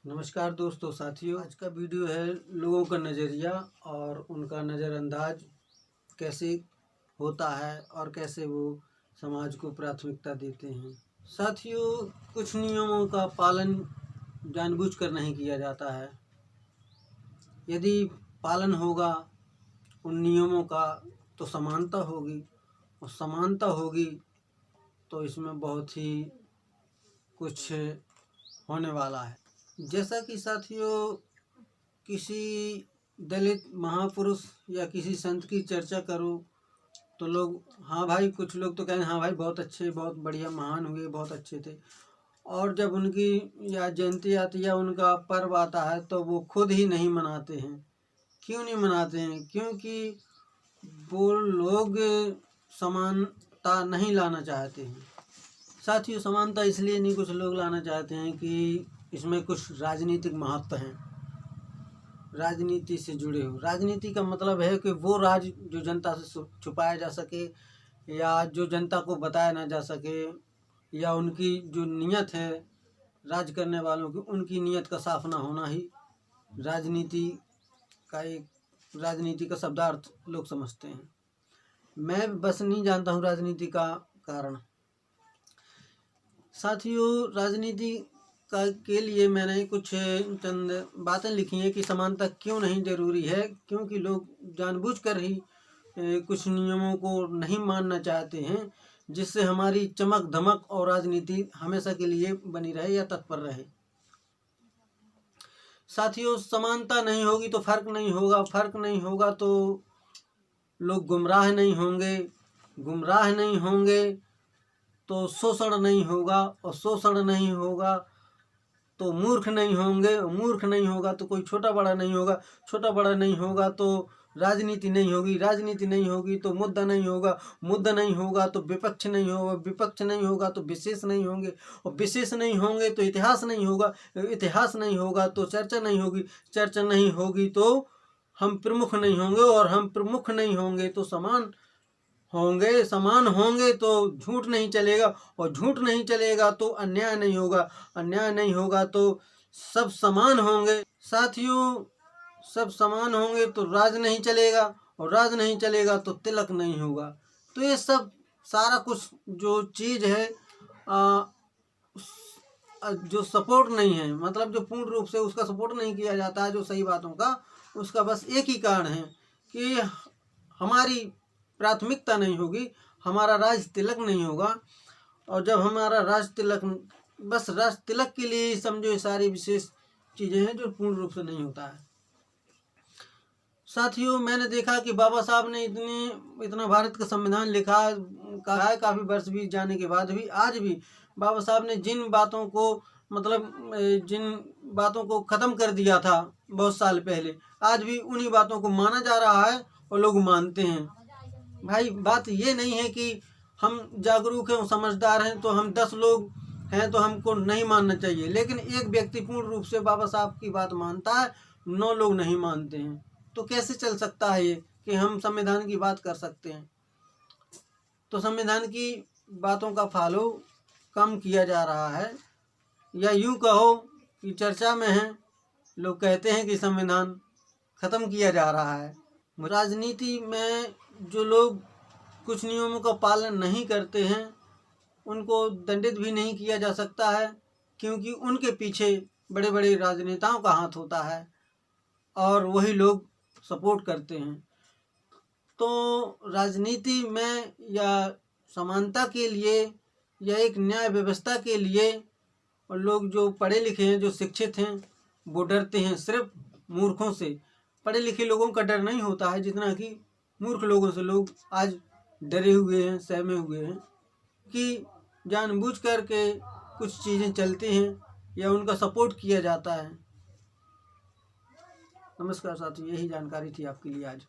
नमस्कार दोस्तों साथियों, आज का वीडियो है लोगों का नज़रिया और उनका नज़रअंदाज कैसे होता है और कैसे वो समाज को प्राथमिकता देते हैं। साथियों, कुछ नियमों का पालन जानबूझकर नहीं किया जाता है। यदि पालन होगा उन नियमों का तो समानता होगी, और समानता होगी तो इसमें बहुत ही कुछ होने वाला है। जैसा कि साथियों, किसी दलित महापुरुष या किसी संत की चर्चा करो तो लोग हाँ भाई, कुछ लोग तो कहें हाँ भाई बहुत अच्छे, बहुत बढ़िया, महान हुए, बहुत अच्छे थे। और जब उनकी या जयंती आती या उनका पर्व आता है तो वो खुद ही नहीं मनाते हैं। क्यों नहीं मनाते हैं? क्योंकि वो लोग समानता नहीं लाना चाहते हैं। साथियों, समानता इसलिए नहीं कुछ लोग लाना चाहते हैं कि इसमें कुछ राजनीतिक महत्व हैं, राजनीति से जुड़े हो। राजनीति का मतलब है कि वो राज जो जनता से छुपाया जा सके या जो जनता को बताया ना जा सके, या उनकी जो नीयत है राज करने वालों की, उनकी नीयत का साफ ना होना ही राजनीति का शब्दार्थ लोग समझते हैं। मैं बस नहीं जानता हूँ राजनीति का कारण। साथियों, राजनीति के लिए मैंने कुछ चंद बातें लिखी हैं कि समानता क्यों नहीं जरूरी है। क्योंकि लोग जानबूझकर ही कुछ नियमों को नहीं मानना चाहते हैं, जिससे हमारी चमक धमक और राजनीति हमेशा के लिए बनी रहे या तत्पर रहे। साथियों, समानता नहीं होगी तो फर्क नहीं होगा, फर्क नहीं होगा तो लोग गुमराह नहीं होंगे, गुमराह नहीं होंगे तो शोषण नहीं होगा, और शोषण नहीं होगा तो मूर्ख नहीं होंगे, मूर्ख नहीं होगा तो कोई छोटा बड़ा नहीं होगा, छोटा बड़ा नहीं होगा तो राजनीति नहीं होगी, राजनीति नहीं होगी तो मुद्दा नहीं होगा, मुद्दा नहीं होगा तो विपक्ष नहीं होगा, विपक्ष नहीं होगा तो विशेष नहीं होंगे, और विशेष नहीं होंगे तो इतिहास नहीं होगा, इतिहास नहीं होगा तो चर्चा नहीं होगी, चर्चा नहीं होगी तो हम प्रमुख नहीं होंगे, और हम प्रमुख नहीं होंगे तो समान होंगे, समान होंगे तो झूठ नहीं चलेगा, और झूठ नहीं चलेगा तो अन्याय नहीं होगा, अन्याय नहीं होगा तो सब समान होंगे। साथियों, सब समान होंगे तो राज नहीं चलेगा, और राज नहीं चलेगा तो तिलक नहीं होगा। तो ये सब सारा कुछ जो चीज़ है जो सपोर्ट नहीं है, मतलब जो पूर्ण रूप से उसका सपोर्ट नहीं किया जाता है जो सही बातों का, उसका बस एक ही कारण है कि हमारी प्राथमिकता नहीं होगी, हमारा राज तिलक नहीं होगा। और जब हमारा राज तिलक, बस राज तिलक के लिए समझो ये सारी विशेष चीज़ें हैं जो पूर्ण रूप से नहीं होता है। साथियों, मैंने देखा कि बाबा साहब ने इतना भारत का संविधान लिखा, कहा है, काफ़ी वर्ष बीत जाने के बाद भी आज भी बाबा साहब ने जिन बातों को, मतलब जिन बातों को ख़त्म कर दिया था बहुत साल पहले, आज भी उन्हीं बातों को माना जा रहा है और लोग मानते हैं। भाई, बात ये नहीं है कि हम जागरूक हैं, समझदार हैं तो हम 10 लोग हैं तो हमको नहीं मानना चाहिए, लेकिन एक व्यक्ति पूर्ण रूप से बाबा साहब की बात मानता है, 9 लोग नहीं मानते हैं। तो कैसे चल सकता है ये कि हम संविधान की बात कर सकते हैं? तो संविधान की बातों का फॉलो कम किया जा रहा है, या यूँ कहो कि चर्चा में है, लोग कहते हैं कि संविधान ख़त्म किया जा रहा है। राजनीति में जो लोग कुछ नियमों का पालन नहीं करते हैं उनको दंडित भी नहीं किया जा सकता है, क्योंकि उनके पीछे बड़े बड़े राजनेताओं का हाथ होता है और वही लोग सपोर्ट करते हैं। तो राजनीति में या समानता के लिए या एक न्याय व्यवस्था के लिए और लोग जो पढ़े लिखे हैं, जो शिक्षित हैं, वो डरते हैं सिर्फ मूर्खों से। पढ़े लिखे लोगों का डर नहीं होता है जितना कि मूर्ख लोगों से लोग आज डरे हुए हैं, सहमे हुए हैं कि जानबूझ कर के कुछ चीज़ें चलती हैं या उनका सपोर्ट किया जाता है। नमस्कार साथियों, यही जानकारी थी आपके लिए आज।